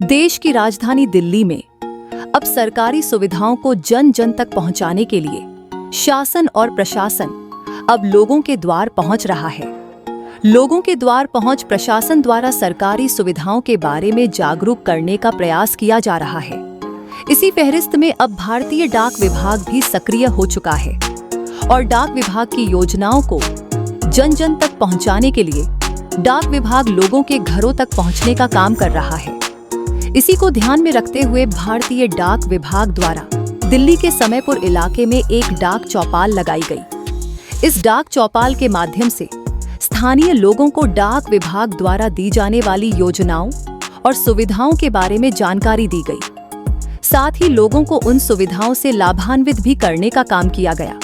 देश की राजधानी दिल्ली में अब सरकारी सुविधाओं को जन जन तक पहुंचाने के लिए शासन और प्रशासन अब लोगों के द्वार पहुंच रहा है। लोगों के द्वार पहुंच प्रशासन द्वारा सरकारी सुविधाओं के बारे में जागरूक करने का प्रयास किया जा रहा है। इसी फहरिस्त में अब भारतीय डाक विभाग भी सक्रिय हो चुका है और डाक विभाग की योजनाओं को जन जन तक पहुंचाने के लिए डाक विभाग लोगों के घरों तक पहुंचने का काम कर रहा है। इसी को ध्यान में रखते हुए भारतीय डाक विभाग द्वारा दिल्ली के समयपुर इलाके में एक डाक चौपाल लगाई गई। इस डाक चौपाल के माध्यम से स्थानीय लोगों को डाक विभाग द्वारा दी जाने वाली योजनाओं और सुविधाओं के बारे में जानकारी दी गई। साथ ही लोगों को उन सुविधाओं से लाभान्वित भी करने का काम किया गया।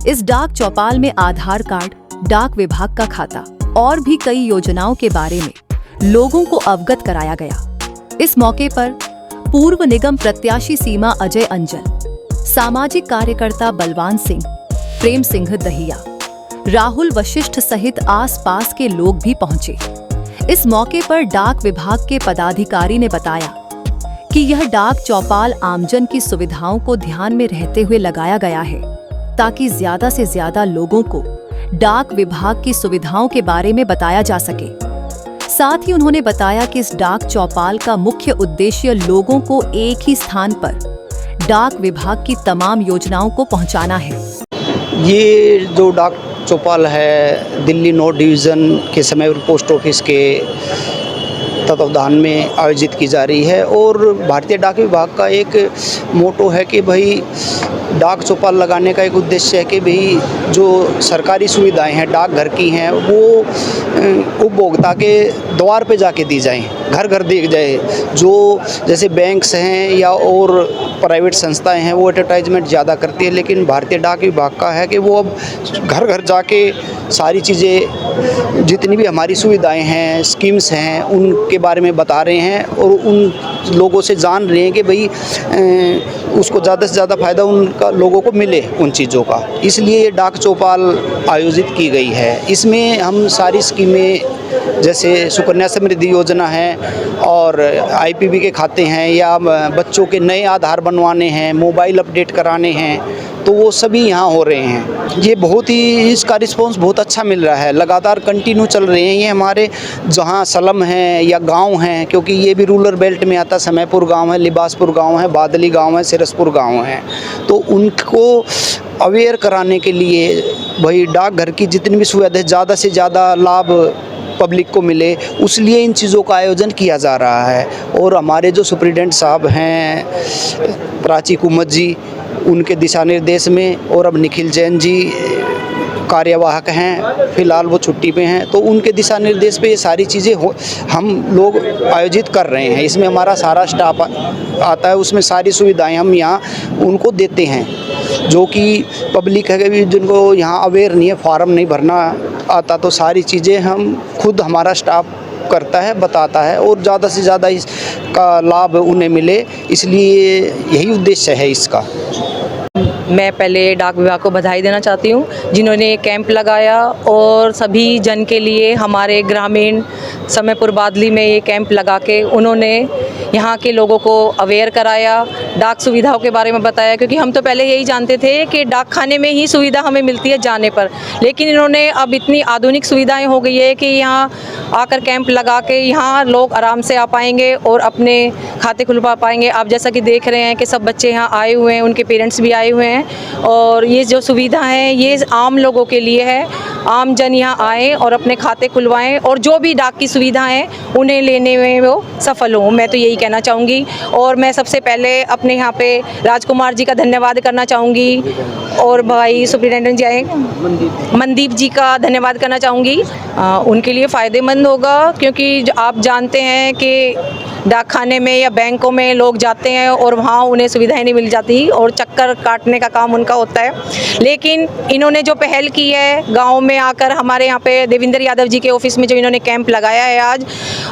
इस डाक चौपाल में आधार कार्ड, डाक विभाग का खाता और भी कई योजनाओं के बारे में लोगों को अवगत कराया गया। इस मौके पर पूर्व निगम प्रत्याशी सीमा अजय अंजल, सामाजिक कार्यकर्ता बलवान सिंह, प्रेम सिंह दहिया, राहुल वशिष्ठ सहित आसपास के लोग भी पहुंचे। इस मौके पर डाक विभाग के पदाधिकारी ने बताया कि यह डाक चौपाल आमजन की सुविधाओं को ध्यान में रहते हुए लगाया गया है ताकि ज्यादा से ज्यादा लोगों को डाक विभाग की सुविधाओं के बारे में बताया जा सके। साथ ही उन्होंने बताया कि इस डाक चौपाल का मुख्य उद्देश्य लोगों को एक ही स्थान पर डाक विभाग की तमाम योजनाओं को पहुंचाना है। ये जो डाक चौपाल है दिल्ली नॉर्थ डिवीज़न के समयपुर पोस्ट ऑफिस के तत्वावधान में आयोजित की जा रही है और भारतीय डाक विभाग का एक मोटो है कि भाई डाक चौपाल लगाने का एक उद्देश्य है कि भाई जो सरकारी सुविधाएं हैं डाकघर की हैं वो उपभोक्ता के द्वार पे जाके दी जाएं, घर घर दी जाए। जो जैसे बैंक्स हैं या और प्राइवेट संस्थाएं हैं वो एडवर्टाइजमेंट ज़्यादा करती है, लेकिन भारतीय डाक विभाग का है कि वो अब घर घर जाके सारी चीज़ें जितनी भी हमारी सुविधाएं हैं, स्कीम्स हैं, उनके बारे में बता रहे हैं और उन लोगों से जान रहे हैं कि भाई उसको ज़्यादा से ज़्यादा फ़ायदा उनका लोगों को मिले उन चीज़ों का। इसलिए ये डाक चौपाल आयोजित की गई है। इसमें हम सारी स्कीमें जैसे सुकन्या समृद्धि योजना है और आईपीबी के खाते हैं या बच्चों के नए आधार बनवाने हैं, मोबाइल अपडेट कराने हैं, तो वो सभी यहाँ हो रहे हैं। ये बहुत ही इसका रिस्पांस बहुत अच्छा मिल रहा है, लगातार कंटिन्यू चल रहे हैं। ये हमारे जहाँ सलम हैं या गांव हैं, क्योंकि ये भी रूरल बेल्ट में आता, समयपुर गांव है, लिबासपुर गांव है, बादली गांव है, सिरसपुर गांव है, तो उनको अवेयर कराने के लिए भाई डाकघर की जितनी भी सुविधा ज़्यादा से ज़्यादा लाभ पब्लिक को मिले, उसलिए इन चीज़ों का आयोजन किया जा रहा है। और हमारे जो सुप्रिटेंडेंट साहब हैं प्राची कुमत जी, उनके दिशा निर्देश में, और अब निखिल जैन जी कार्यवाहक हैं, फ़िलहाल वो छुट्टी पे हैं, तो उनके दिशा निर्देश पे ये सारी चीज़ें हम लोग आयोजित कर रहे हैं। इसमें हमारा सारा स्टाफ आता है, उसमें सारी सुविधाएं हम यहाँ उनको देते हैं। जो कि पब्लिक है कि जिनको यहाँ अवेयर नहीं है, फॉर्म नहीं भरना आता, तो सारी चीज़ें हम खुद हमारा स्टाफ करता है, बताता है और ज़्यादा से ज़्यादा इसका लाभ उन्हें मिले, इसलिए यही उद्देश्य है इसका। मैं पहले डाक विभाग को बधाई देना चाहती हूँ जिन्होंने कैंप लगाया और सभी जन के लिए हमारे ग्रामीण समयपुर बादली में ये कैंप लगा के उन्होंने यहाँ के लोगों को अवेयर कराया, डाक सुविधाओं के बारे में बताया। क्योंकि हम तो पहले यही जानते थे कि डाक खाने में ही सुविधा हमें मिलती है जाने पर, लेकिन इन्होंने अब इतनी आधुनिक सुविधाएं हो गई है कि यहाँ आकर कैंप लगा के यहाँ लोग आराम से आ पाएंगे और अपने खाते खुलवा पाएंगे। आप जैसा कि देख रहे हैं कि सब बच्चे यहाँ आए हुए हैं, उनके पेरेंट्स भी आए हुए हैं और ये जो सुविधा है ये आम लोगों के लिए है। आम जन यहाँ आए और अपने खाते खुलवाएं और जो भी डाक की सुविधा है उन्हें लेने में वो सफल हों, मैं तो यही कहना चाहूँगी। और मैं सबसे पहले अपने यहाँ पे राजकुमार जी का धन्यवाद करना चाहूँगी और भाई सुप्रिटेंडेंट जी आए मनदीप जी का धन्यवाद करना चाहूँगी। उनके लिए फ़ायदेमंद होगा, क्योंकि आप जानते हैं कि डाक खाने में या बैंकों में लोग जाते हैं और वहाँ उन्हें सुविधाएं नहीं मिल जाती और चक्कर काटने का काम उनका होता है। लेकिन इन्होंने जो पहल की है गांव में आकर, हमारे यहाँ पे देवेंद्र यादव जी के ऑफिस में जो इन्होंने कैंप लगाया है आज,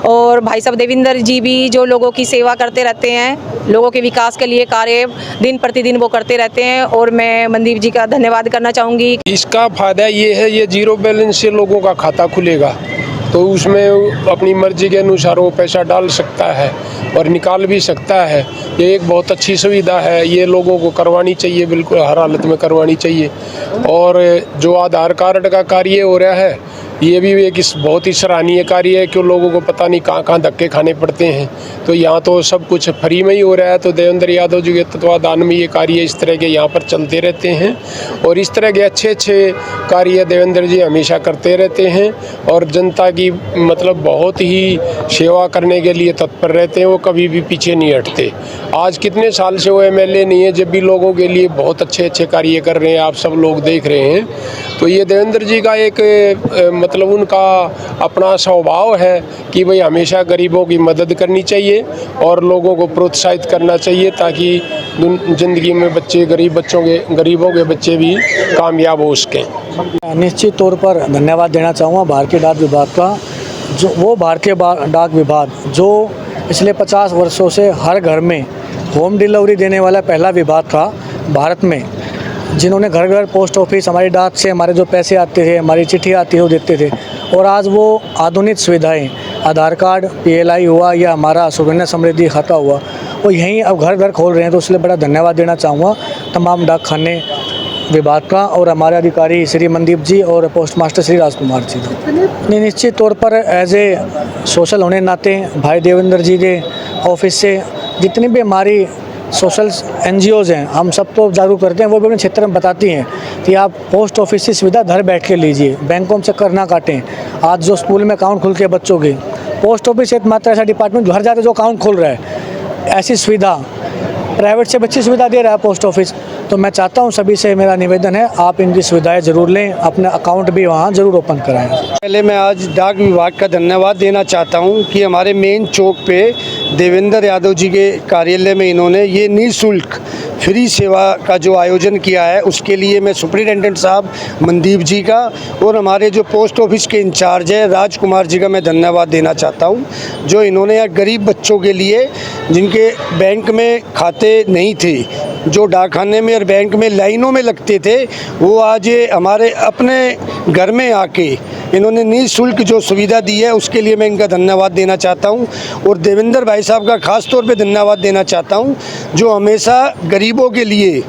और भाई साहब देवेंद्र जी भी जो लोगों की सेवा करते रहते हैं, लोगों के विकास के लिए कार्य दिन प्रतिदिन वो करते रहते हैं और मैं मनदीप जी का धन्यवाद करना चाहूँगी। इसका फ़ायदा ये है, ये जीरो बैलेंस से लोगों का खाता खुलेगा तो उसमें अपनी मर्जी के अनुसार वो पैसा डाल सकता है और निकाल भी सकता है। ये एक बहुत अच्छी सुविधा है, ये लोगों को करवानी चाहिए, बिल्कुल हर हालत में करवानी चाहिए। और जो आधार कार्ड का कार्य हो रहा है ये भी एक बहुत ही सराहनीय कार्य है, क्यों लोगों को पता नहीं कहाँ कहाँ धक्के खाने पड़ते हैं। तो यहाँ तो सब कुछ फ्री में ही हो रहा है। तो देवेंद्र यादव जी के तत्वाधान में ये कार्य इस तरह के यहाँ पर चलते रहते हैं और इस तरह के अच्छे अच्छे कार्य देवेंद्र जी हमेशा करते रहते हैं और जनता की मतलब बहुत ही सेवा करने के लिए तत्पर रहते हैं। वो कभी भी पीछे नहीं हटते। आज कितने साल से वो MLA नहीं है, जब भी लोगों के लिए बहुत अच्छे अच्छे कार्य कर रहे हैं, आप सब लोग देख रहे हैं। तो ये देवेंद्र जी का एक मतलब उनका अपना स्वभाव है कि भाई हमेशा गरीबों की मदद करनी चाहिए और लोगों को प्रोत्साहित करना चाहिए, ताकि ज़िंदगी में बच्चे गरीबों के बच्चे भी कामयाब हो सकें। निश्चित तौर पर धन्यवाद देना चाहूँगा भारतीय डाक विभाग का। जो भारतीय डाक विभाग जो पिछले 50 वर्षों से हर घर में होम डिलीवरी देने वाला पहला विभाग था भारत में, जिन्होंने घर घर पोस्ट ऑफिस हमारी डाक से हमारे जो पैसे आते थे, हमारी चिट्ठी आती है वो देते थे। और आज वो आधुनिक सुविधाएं, आधार कार्ड, PLI हुआ या हमारा सुकन्या समृद्धि खाता हुआ, वो यहीं अब घर घर खोल रहे हैं। तो इसलिए बड़ा धन्यवाद देना चाहूँगा तमाम डाक खाने विभाग का और हमारे अधिकारी श्री मनदीप जी और पोस्ट मास्टर श्री राजकुमार जी का। निश्चित तौर पर एज ए सोशल होने नाते भाई देवेंद्र जी के ऑफिस से जितनी भी हमारी सोशल NGOs हैं, हम सब तो जागरूक करते हैं। वो भी अपने क्षेत्र में बताती हैं कि आप पोस्ट ऑफिस की सुविधा घर बैठ के लीजिए, बैंकों में चक्कर ना काटें। आज जो स्कूल में अकाउंट खुल के बच्चों के, पोस्ट ऑफिस एकमात्र ऐसा डिपार्टमेंट घर जाकर जो अकाउंट खोल रहा है, ऐसी सुविधा प्राइवेट से अच्छी सुविधा दे रहा है पोस्ट ऑफिस। तो मैं चाहता हूं सभी से मेरा निवेदन है, आप इनकी सुविधाएं ज़रूर लें, अपना अकाउंट भी वहां ज़रूर ओपन कराएं। पहले मैं आज डाक विभाग का धन्यवाद देना चाहता हूं कि हमारे मेन चौक पे देवेंद्र यादव जी के कार्यालय में इन्होंने ये निःशुल्क फ्री सेवा का जो आयोजन किया है, उसके लिए मैं सुपरिटेंडेंट साहब मनदीप जी का और हमारे जो पोस्ट ऑफिस के इंचार्ज है राजकुमार जी का मैं धन्यवाद देना चाहता हूं, जो इन्होंने गरीब बच्चों के लिए जिनके बैंक में खाते नहीं थे, जो डाकखाने में और बैंक में लाइनों में लगते थे, वो आज हमारे अपने घर में आके इन्होंने निःशुल्क जो सुविधा दी है, उसके लिए मैं इनका धन्यवाद देना चाहता हूं। और देवेंद्र भाई साहब का ख़ास तौर पे धन्यवाद देना चाहता हूं, जो हमेशा गरीबों के लिए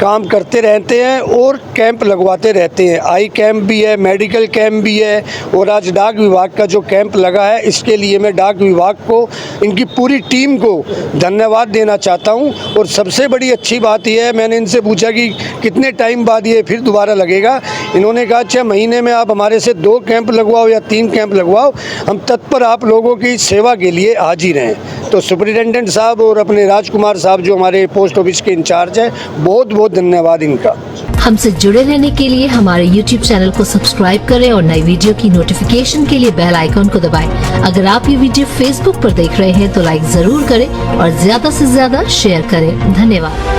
काम करते रहते हैं और कैंप लगवाते रहते हैं। आई कैंप भी है, मेडिकल कैंप भी है और आज डाक विभाग का जो कैंप लगा है, इसके लिए मैं डाक विभाग को, इनकी पूरी टीम को धन्यवाद देना चाहता हूं। और सबसे बड़ी अच्छी बात यह है, मैंने इनसे पूछा कि कितने टाइम बाद ये फिर दोबारा लगेगा। इन्होंने कहा 6 महीने में आप हमारे से 2 कैंप लगवाओ या 3 कैंप लगवाओ, हम तत्पर आप लोगों की सेवा के लिए हाजिर हैं। तो सुपरिटेंडेंट साहब और अपने राजकुमार साहब जो हमारे पोस्ट ऑफिस के इंचार्ज हैं, बहुत बहुत धन्यवाद इनका। हमसे जुड़े रहने के लिए हमारे YouTube चैनल को सब्सक्राइब करें और नई वीडियो की नोटिफिकेशन के लिए बेल आइकॉन को दबाएं। अगर आप ये वीडियो Facebook पर देख रहे हैं तो लाइक जरूर करें और ज्यादा से ज्यादा शेयर करें। धन्यवाद।